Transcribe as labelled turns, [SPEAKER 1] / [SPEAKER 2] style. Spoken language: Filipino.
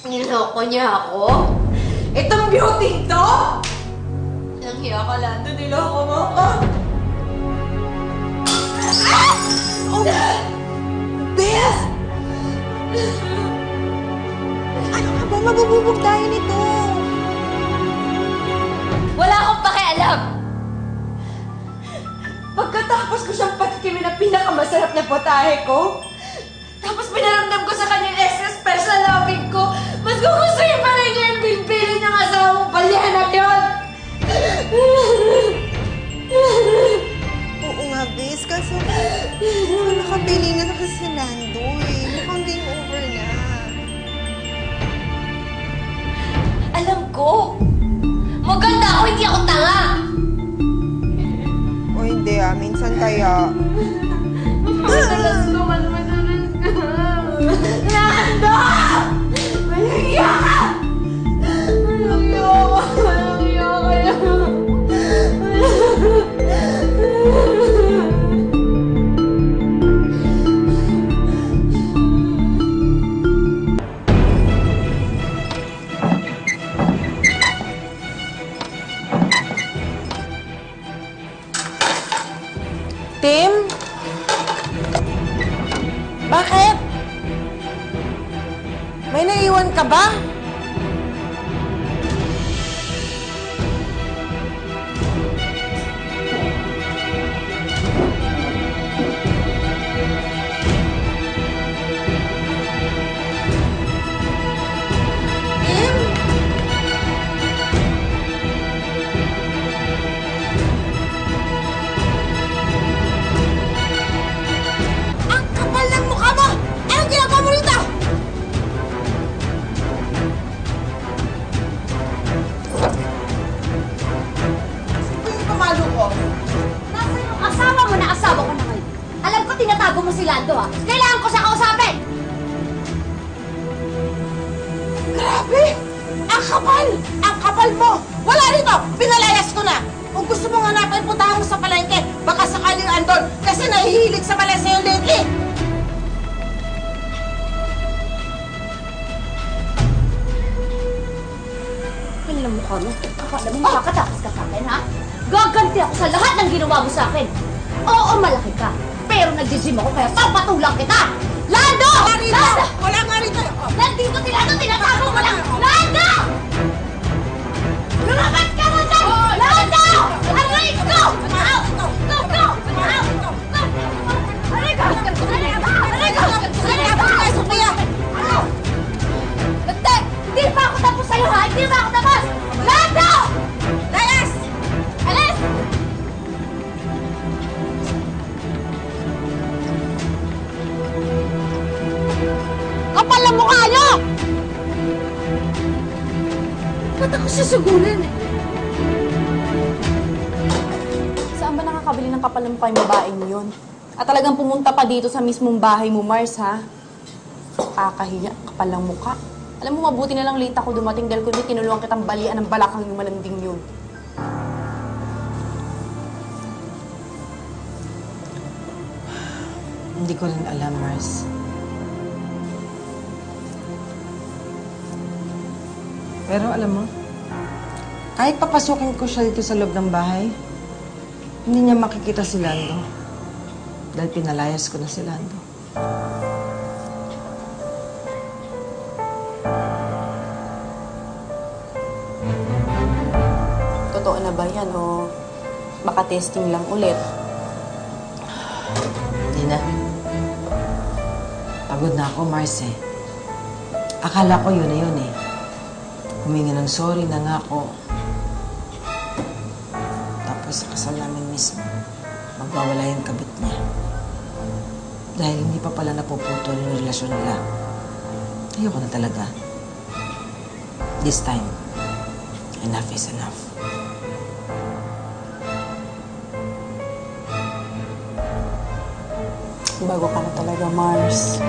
[SPEAKER 1] Niloko niya ako? Itong beauty to? Nanghiya ka, Lando. Niloko mo ako. Ah! Oh!
[SPEAKER 2] Beth! Ano ka ba? Mabububog tayo nito.
[SPEAKER 1] Wala akong pakialam! Pagkatapos ko siyang patikimin na pinakamasarap na potahe ko, tapos pinaramdam ko sa kanya yung extra special loving ko, mas gugustuhin pa rin niya yung bilbilin niyang asawang palyanak yun!
[SPEAKER 2] Oo nga, Bes. Kaso, nakabili na kasi si Lando eh. Mukhang game over na.
[SPEAKER 1] Alam ko! Maganda ako, hindi ako tanga!
[SPEAKER 2] O hindi ah, minsan kaya.
[SPEAKER 1] Madalas ko, madalas ko. Lando! Malangya ka! Malangya ka! Malangya ka!
[SPEAKER 2] Tim? Bakit? May naiwan ka ba? Tim? Ang kapal ng mukha mo! Anong ginagawa mo rito? Sino yung pamalo ko?
[SPEAKER 1] Nasaan yung asawa mo na asawa ko na ngayon? Alam ko tinatago mo si Lando ah. Kailangan ko siya kausapin!
[SPEAKER 2] Grabe! Ang kapal! Ang kapal mo! Wala rito! Pinalayas ko na! Kung gusto mong hanapin, puntahan mo sa palengke. Baka sakaling andon kasi nahihilig sa malay sa'yo lately.
[SPEAKER 1] Kailan ang mukha mo? Akala mo makakatakas ka sa akin, ha? Gaganti ako sa lahat ng ginawa mo sa akin. Oo, malaki ka. Pero nag-gym ako kaya papatulang kita! Lando! Lando!
[SPEAKER 2] Wala nga rito!
[SPEAKER 1] Nandito si Lando! Tinatago mo lang! Lando! Lumabas ka mo dyan! Lando! Aray ko! Go! Go! Go! Aray ko! Aray ko! Aray ko! Aray ko!
[SPEAKER 2] Sophia!
[SPEAKER 1] Hindi! Hindi pa ako tapos sa'yo, ha? Hindi pa ako tapos! Lando!
[SPEAKER 2] Layas!
[SPEAKER 1] Alis!
[SPEAKER 2] Kapal ang mukha niyo!
[SPEAKER 1] Ba't ako susugurin?
[SPEAKER 3] Saan ba nakakabili ng kapal ng mukha yung babaeng yun? At talagang pumunta pa dito sa mismong bahay mo, Mars, ha? Kakahiya, kapal ng mukha. Alam mo, mabuti na lang late ako dumating dahil kundi tinulungan kitang balian ng balakang yung malanding yun.
[SPEAKER 4] Hindi ko rin alam, Mars. Pero alam mo, kahit papasukin ko siya dito sa loob ng bahay, hindi niya makikita si Lando. Dahil pinalayas ko na si Lando.
[SPEAKER 3] Totoo na ba yan o baka testing lang ulit?
[SPEAKER 4] Hindi na. Pagod na ako, Mars eh. Akala ko yun na yun eh. Humingi ng sorry na nga ako. Tapos sa kasal namin mismo, magwawala yung kabit niya. Dahil hindi pa pala napuputol yung relasyon nila. Ayoko na talaga. This time, enough is enough.
[SPEAKER 3] Bago ka na talaga, Mars.